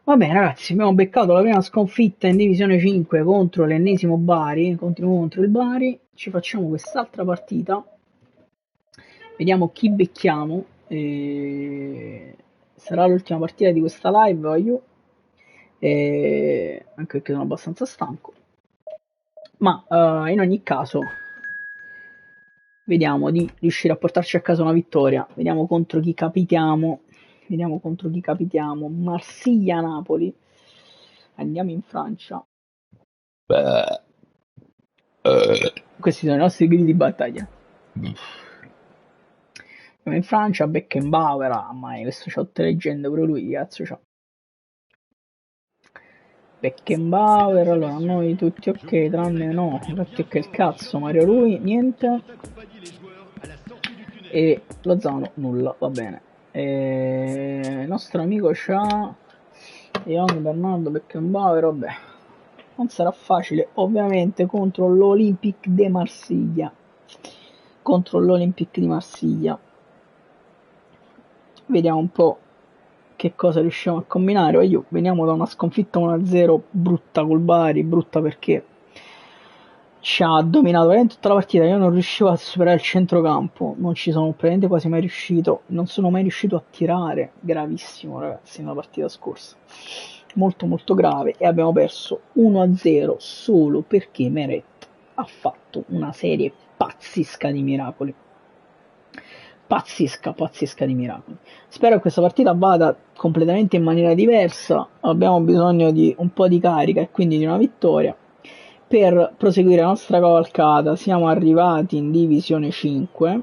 Va bene ragazzi, abbiamo beccato la prima sconfitta in Divisione 5 contro l'ennesimo Bari, continuiamo contro il Bari, ci facciamo quest'altra partita, vediamo chi becchiamo, sarà l'ultima partita di questa live, voglio, anche perché sono abbastanza stanco, ma in ogni caso vediamo di riuscire a portarci a casa una vittoria, vediamo contro chi capitiamo, Marsiglia-Napoli. Andiamo in Francia. Beh. Questi sono i nostri gridi di battaglia. Andiamo in Francia, Beckenbauer, ma questo c'ha tutte le leggende, pure lui, cazzo c'ha. Beckenbauer, allora noi tutti ok, tranne no, tutti ok il cazzo, Mario Rui, niente. E Lozano, nulla, va bene. Il nostro amico c'ha Young, Bernardo, Beckenbauer, vabbè. Non sarà facile, ovviamente, contro l'Olympique de Marsiglia. Vediamo un po' che cosa riusciamo a combinare. Io veniamo da una sconfitta 1-0 brutta col Bari, brutta perché ci ha dominato veramente tutta la partita. Io non riuscivo a superare il centrocampo, non ci sono praticamente quasi mai riuscito, non sono mai riuscito a tirare, gravissimo ragazzi nella partita scorsa, molto molto grave, e abbiamo perso 1-0 solo perché Meret ha fatto una serie pazzesca di miracoli. Pazzesca di miracoli. Spero che questa partita vada completamente in maniera diversa, abbiamo bisogno di un po' di carica e quindi di una vittoria per proseguire la nostra cavalcata. Siamo arrivati in Divisione 5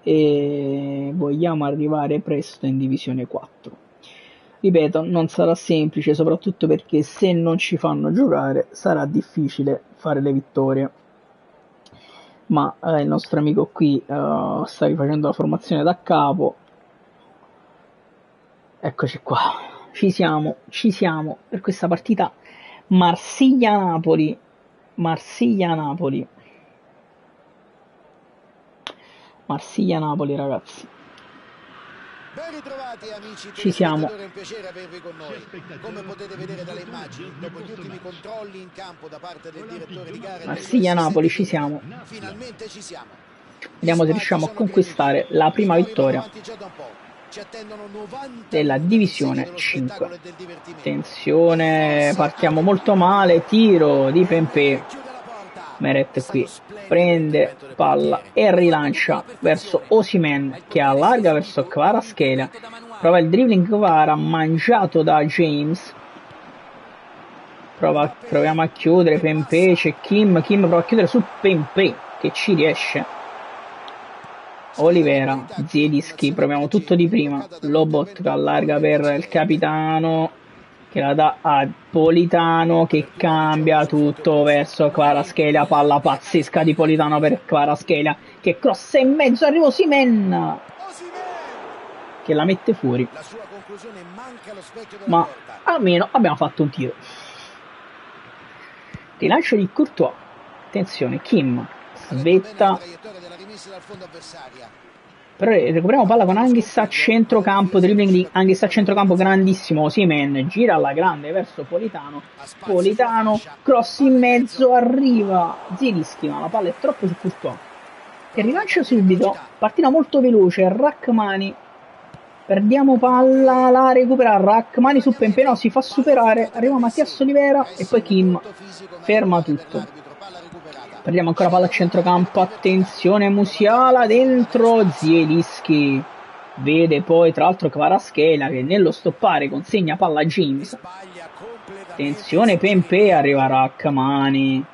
e vogliamo arrivare presto in Divisione 4. Ripeto, non sarà semplice, soprattutto perché se non ci fanno giocare sarà difficile fare le vittorie. Ma il nostro amico qui sta rifacendo la formazione da capo. Eccoci qua, ci siamo per questa partita Marsiglia-Napoli, ragazzi. Ben ritrovati amici Ci siamo. telespettatori, è un piacere avervi con noi. Come potete vedere dalle immagini, dopo gli ultimi controlli in campo da parte del direttore di gara e dei suoi Marsiglia-Napoli, ci assistenti siamo. tecnici, finalmente ci siamo. Vediamo se riusciamo a conquistare la prima vittoria della Divisione 5. Attenzione, partiamo molto male, tiro di Pempé. Meret qui prende palla e rilancia verso Osimhen che allarga verso Kvaratskhelia, prova il dribbling Kvara mangiato da James, proviamo a chiudere Pempé, c'è Kim prova a chiudere su Pempé che ci riesce. Olivera, Zielinski, proviamo tutto di prima, Lobotka allarga per il capitano che la dà a Politano che cambia tutto verso Kvaratskhelia, palla pazzesca di Politano per Kvaratskhelia che crossa in mezzo, arriva Osimhen che la mette fuori, ma almeno abbiamo fatto un tiro. Rilancio di Courtois, attenzione, Kim svetta, però recuperiamo palla con Anghis a centrocampo, dribbling di Anghis a centrocampo grandissimo, Osimhen gira alla grande verso Politano, cross in mezzo, arriva Zielinski, ma la palla è troppo su Courtois che rilancia subito, partita molto veloce, Rachmani, perdiamo palla, la recupera Rachmani su Pempé, no, si fa superare, arriva Mattias Olivera e poi Kim ferma tutto. Perdiamo ancora palla a centrocampo, attenzione Musiala dentro, Zielinski vede poi tra l'altro Kvaratskhelia che nello stoppare consegna palla a James, attenzione Pempé, arriva Rachmani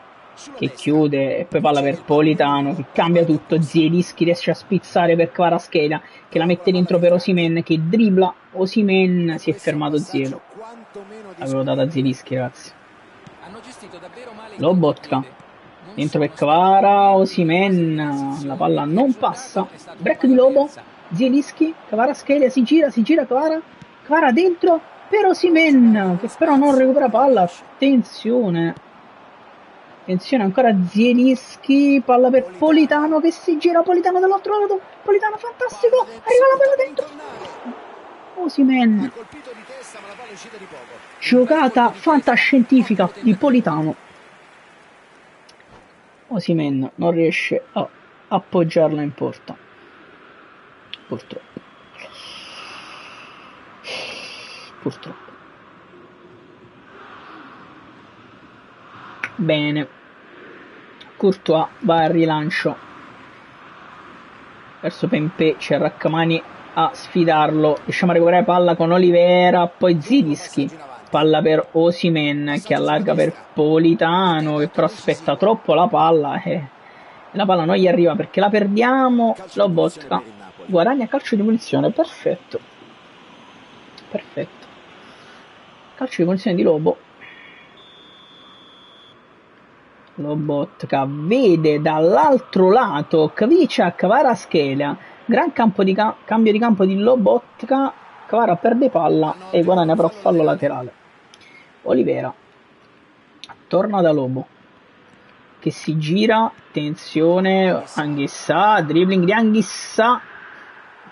che chiude e poi palla per Politano che cambia tutto, Zielinski riesce a spizzare per Kvaratskhelia che la mette dentro per Osimhen che dribbla, Osimhen si è fermato Zielo, l'avevo data a Zielinski ragazzi. Lobotka dentro per Kvara, Osimhen, la palla non passa, break di Lobo, Zielinski, Kvaratskhelia si gira Kvara dentro per Osimhen che però non recupera palla, attenzione ancora Zielinski, palla per Politano che si gira, Politano dall'altro lato, Politano fantastico, arriva la palla dentro, Osimhen Giocata fantascientifica di Politano. Osimhen non riesce a appoggiarla in porta, purtroppo. Bene, Courtois va al rilancio verso Pempé, c'è Rrahmani a sfidarlo, riusciamo a recuperare palla con Olivera, poi Zielinski, palla per Osimhen che allarga per Politano, che però aspetta troppo la palla e la palla non gli arriva perché la perdiamo. Lobotka guadagna calcio di punizione, perfetto, calcio di punizione di Lobotka vede dall'altro lato Kvara Kvaratskhelia, gran cambio di campo di Lobotka, Kvara perde palla e guadagna però fallo laterale. Olivera torna da Lobo che si gira, attenzione, Anghissà, dribbling di Anghissà,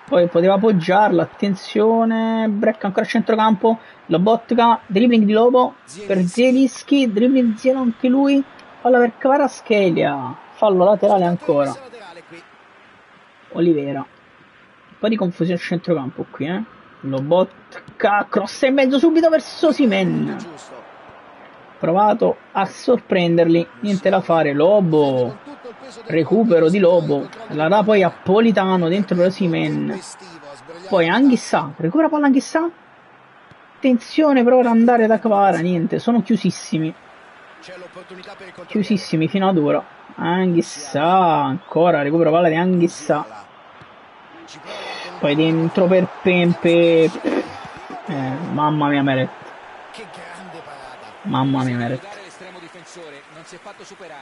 poi poteva appoggiarlo, attenzione, break ancora a centrocampo, Lobotka, dribbling di Lobo per Zielinski, dribbling di Zielinski anche lui, palla per Kvaratskhelia, fallo laterale ancora. Olivera, un po' di confusione a centrocampo qui, Lobotka, cross in mezzo subito verso Osimhen, provato a sorprenderli, niente da fare. Lobo, recupero di Lobo, la dà poi a Politano dentro per Osimhen, poi Anghissà, recupera palla Anghissà, attenzione, prova ad andare da Kvara, niente, sono chiusissimi fino ad ora. Anghissà, ancora recupero palla di Anghissà, poi dentro per Pempé, mamma mia Meret,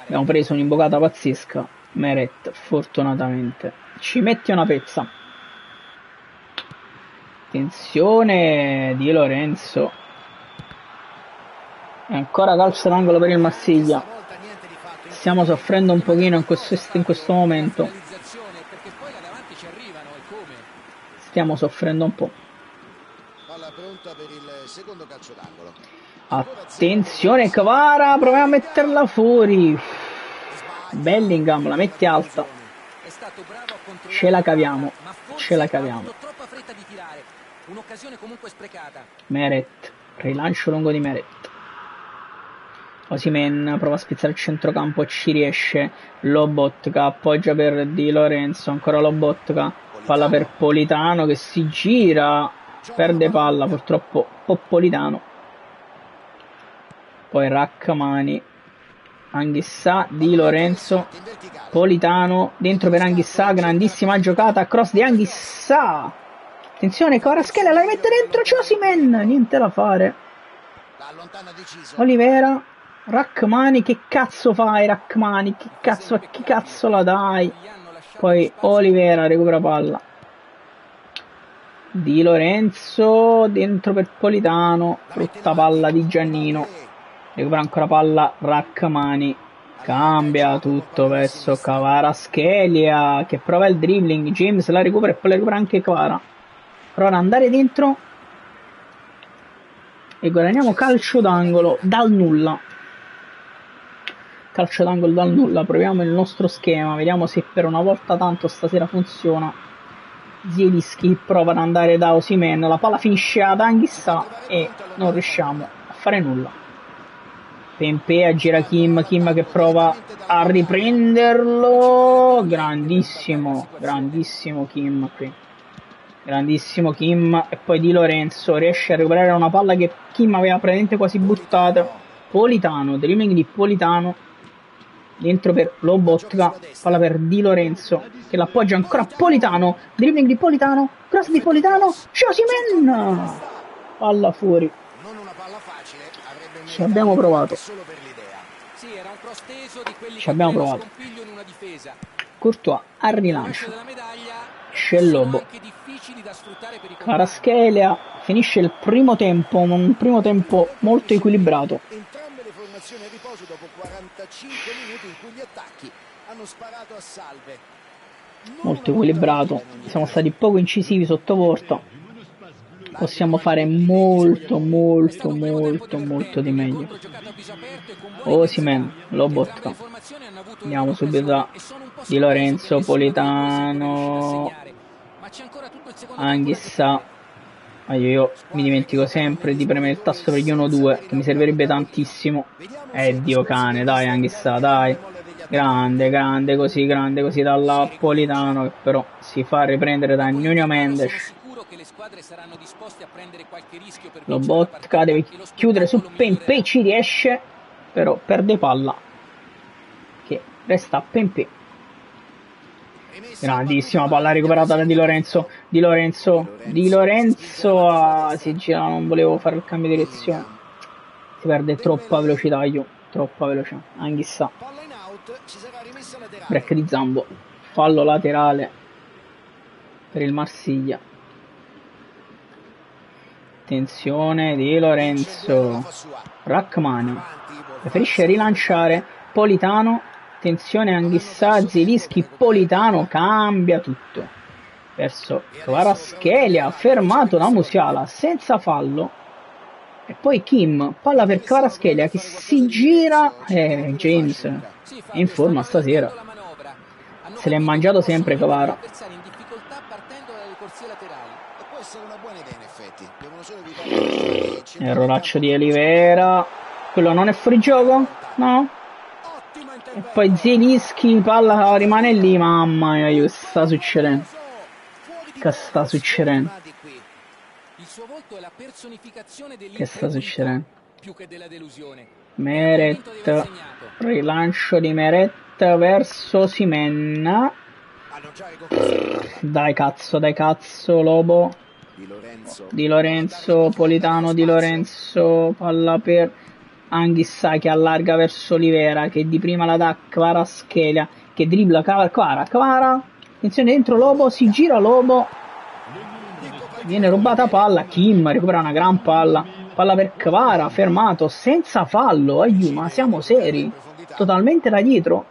abbiamo preso un'imbocata pazzesca. Meret fortunatamente ci mette una pezza. Attenzione di Lorenzo, e ancora calcio d'angolo per il Marsiglia. Stiamo soffrendo un pochino in questo momento, stiamo soffrendo un po'. Attenzione Kvara, proviamo a metterla fuori, Bellingham la mette alta, ce la caviamo. Meret, rilancio lungo di Meret, Osimhen prova a spizzare il centrocampo, ci riesce. Lobotka appoggia per Di Lorenzo, ancora Lobotka, palla per Politano che si gira, perde palla purtroppo Politano, poi Rrahmani, Anghissà, Di Lorenzo, Politano dentro per Anghissà, grandissima giocata, cross di Anghissà, attenzione Kvaratskhelia la mette dentro, c'è Osimhen, niente da fare. Olivera, Rrahmani, che cazzo fai Rrahmani, chi cazzo la dai? Poi Olivera recupera palla, Di Lorenzo dentro per Politano, brutta palla di Giannino, recupera ancora palla Rrahmani, cambia tutto verso Kvaratskhelia che prova il dribbling, James la recupera e poi la recupera anche Kvara, prova ad andare dentro e guadagniamo calcio d'angolo dal nulla. Proviamo il nostro schema, vediamo se per una volta tanto stasera funziona. Zielinski prova ad andare da Osimhen, la palla finisce ad Anghissà e non riusciamo a fare nulla. Pempé aggira Kim che prova a riprenderlo, grandissimo Kim qui, grandissimo Kim, e poi Di Lorenzo riesce a recuperare una palla che Kim aveva praticamente quasi buttata. Politano, dribbling di Politano dentro per Lobotka, palla per Di Lorenzo che l'appoggia ancora a Politano, dribbling di Politano, cross di Politano, c'è Osimhen, palla fuori. Ci abbiamo provato. Courtois al rilancio, c'è Lobo, Kvaratskhelia, finisce il primo tempo, un primo tempo molto equilibrato. Entrambe le formazioni a riposo dopo 45 minuti in cui gli attacchi hanno sparato a salve. Molto equilibrato, siamo stati poco incisivi sotto porta, possiamo fare molto di meglio. Osimhen, Lobotka. Andiamo subito da Di Lorenzo, Politano, Anghissà. Io mi dimentico sempre di premere il tasto per gli 1-2, che mi servirebbe tantissimo. Dio cane, dai Anghissà, dai. Grande così dalla Politano, che però si fa riprendere da Nuno Mendes. Lobotka deve chiudere su Pempé, ci riesce, però perde palla, che resta a Pempé. Grandissima palla recuperata da Di Lorenzo. Di Lorenzo si gira, non volevo fare il cambio di direzione. Si perde troppa velocità, troppa velocità. Anghissà. Break di Zambo. Fallo laterale per il Marsiglia. Attenzione Di Lorenzo. Rachmani preferisce rilanciare. Politano. Attenzione Anghissà, Zielinski, Politano, cambia tutto verso Kvaratskhelia, fermato da Musiala senza fallo, e poi Kim, palla per Kvaratskhelia che si gira. James è in forma stasera, se l'è mangiato sempre Kvara. Erroraccio di Olivera, quello non è fuori gioco? No? E poi Zielinski, palla rimane lì, mamma mia, che sta succedendo? Che sta succedendo? Che sta succedendo? Meret, rilancio di Meret verso Osimhen. Dai cazzo, Lobo. Di Lorenzo, Politano, Di Lorenzo, palla per Anghissà che allarga verso Olivera, che di prima la dà Kvaratskhelia, che dribbla Kvara, attenzione dentro Lobo, si gira Lobo, viene rubata palla, Kim recupera una gran palla per Kvara, fermato senza fallo, ma siamo seri, totalmente da dietro.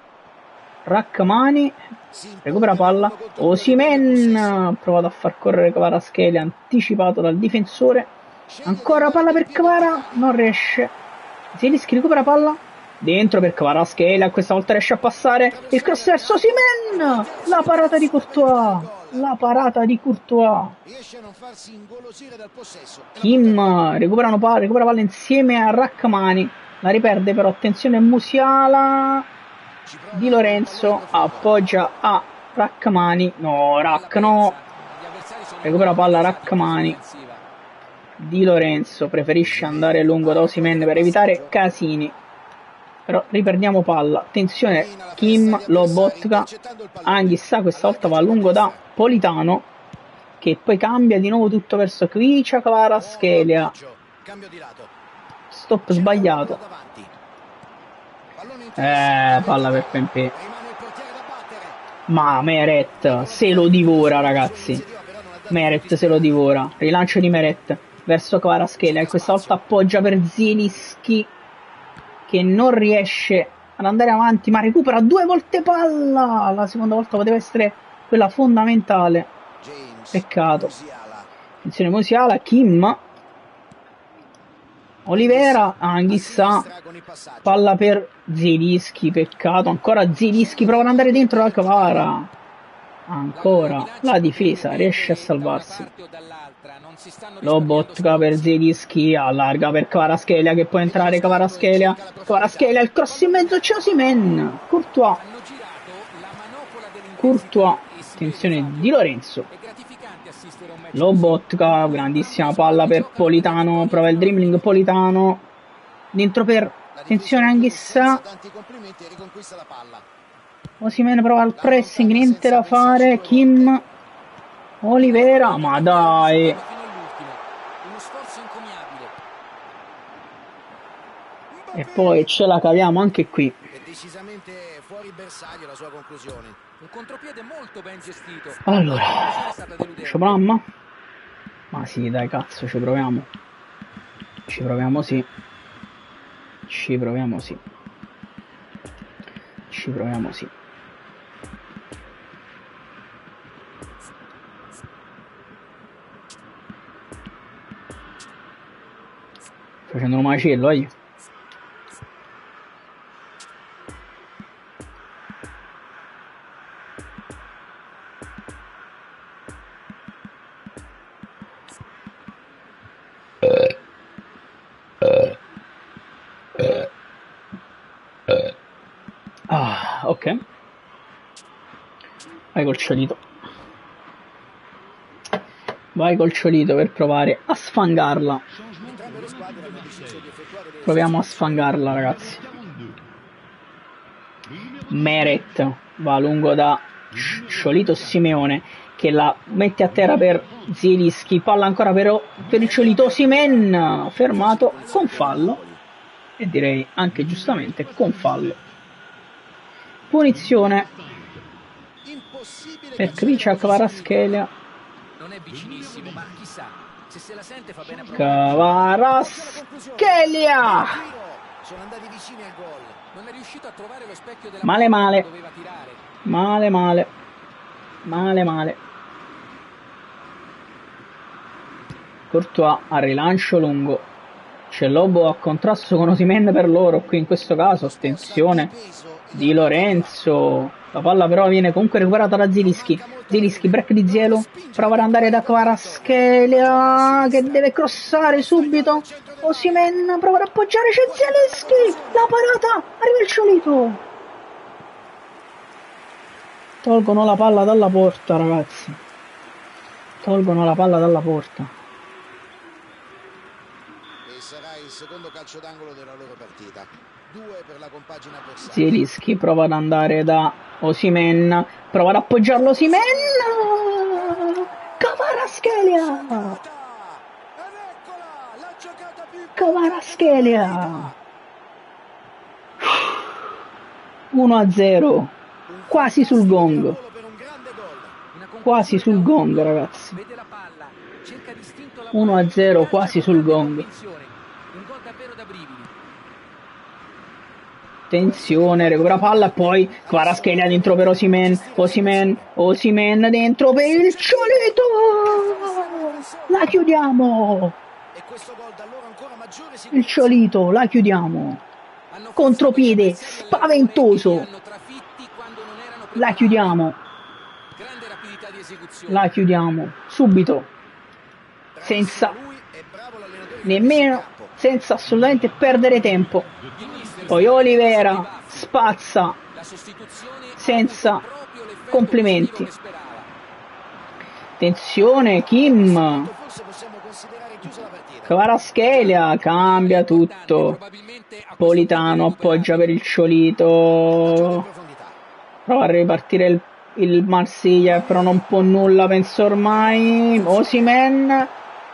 Rachmani recupera palla, Osimhen ha provato a far correre Kvaratskhelia, anticipato dal difensore, ancora palla per Kvara, non riesce. Zielinski recupera palla dentro per Kvaratskhelia, questa volta riesce a passare il cross verso Osimhen, la parata di Courtois. Kim recupera palla insieme a Rachmani, la riperde però, attenzione Musiala. Di Lorenzo appoggia a Rachmani, no, recupera palla Rachmani. Di Lorenzo preferisce andare lungo da Osimhen per evitare casini, però riperdiamo palla. Attenzione Kim, Lobotka, Anghissà questa volta va a lungo da Politano, che poi cambia di nuovo tutto verso Kvicha, Kvaratskhelia. Stop sbagliato. Palla per Pempé. Ma Meret se lo divora, ragazzi. Meret se lo divora. Rilancio di Meret verso Kvaratskhelia, e questa volta appoggia per Zielinski, che non riesce ad andare avanti, ma recupera 2 volte palla. La seconda volta poteva essere quella fondamentale, peccato. Attenzione Musiala, Kim, Olivera, Anghissà, palla per Zielinski, peccato, ancora Zielinski, prova ad andare dentro la Kvara, ancora la difesa riesce a salvarsi. Lobotka per Zielinski, allarga per Kvaratskhelia, che può entrare Kvaratskhelia, il cross in mezzo, c'è Osimhen, Courtois, attenzione Di Lorenzo, Lobotka, grandissima palla per Politano, prova il dribbling Politano, dentro per, attenzione Anghissà, Osimhen prova il pressing, niente da fare, Kim, Olivera, ma dai, e poi ce la caviamo anche qui. È decisamente fuori bersaglio la sua conclusione. Un contropiede molto ben gestito. Allora, ci proviamo? Ma sì, dai cazzo, ci proviamo. Ci proviamo sì. facendo un macello, ok. Vai col Ciolito. Vai col Ciolito per provare a sfangarla. Proviamo a sfangarla, ragazzi. Meret va lungo da Ciolito Simeone, che la mette a terra per Zielinski. Palla ancora per il Ciolito. Osimhen fermato con fallo, e direi anche giustamente con fallo. Punizione per Krejci Kvaratskhelia. Non è vicinissimo, ma chissà, se se la sente fa bene a Kvaratskhelia! Sono andati vicini al gol. Non è riuscito a trovare lo specchio della Male male. doveva tirare. Male male. Male male. Courtois a rilancio lungo. C'è Lobo a contrasto con Osimhen per loro qui in questo caso. Attenzione Di Lorenzo. La palla però viene comunque recuperata da Zielinski. Zielinski, break di Zielu. Prova ad andare da Kvaratskhelia, che deve crossare subito. Osimhen prova ad appoggiare, c'è Zielinski. La parata, arriva il Ciolito. Tolgono la palla dalla porta, ragazzi. Tolgono la palla dalla porta. E sarà il secondo calcio d'angolo della loro partita. 2 per la compagine avversaria. Zielinski prova ad andare da Osimhen. Prova ad appoggiarlo Osimhen. Kvaratskhelia. Kvaratskhelia. 1-0. Quasi sul gong. Quasi sul gong, ragazzi. 1-0, quasi sul gong. Un gol davvero da brividi. Attenzione, recupera palla e poi Kvaratskhelia dentro per Osimhen. Osimhen dentro per il Ciolito. La chiudiamo. Il Ciolito, la chiudiamo. Contropiede spaventoso. La chiudiamo. La chiudiamo subito. Senza assolutamente perdere tempo. Poi Olivera spazza senza complimenti. Attenzione, Kim. Kvaratskhelia cambia tutto. Politano appoggia per il Ciolito. Prova a ripartire il Marsiglia, però non può nulla, penso ormai. Osimhen,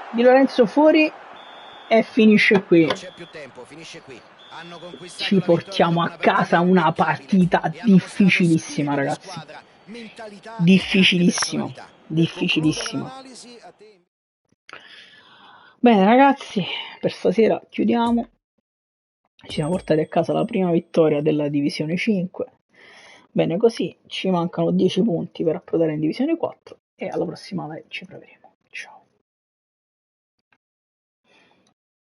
Di Lorenzo fuori e finisce qui. Ci portiamo a casa una partita difficilissima, ragazzi. Difficilissima. Bene, ragazzi, per stasera chiudiamo. Ci siamo portati a casa la prima vittoria della Divisione 5. Bene così, ci mancano 10 punti per approdare in Divisione 4 e alla prossima live ci proveremo.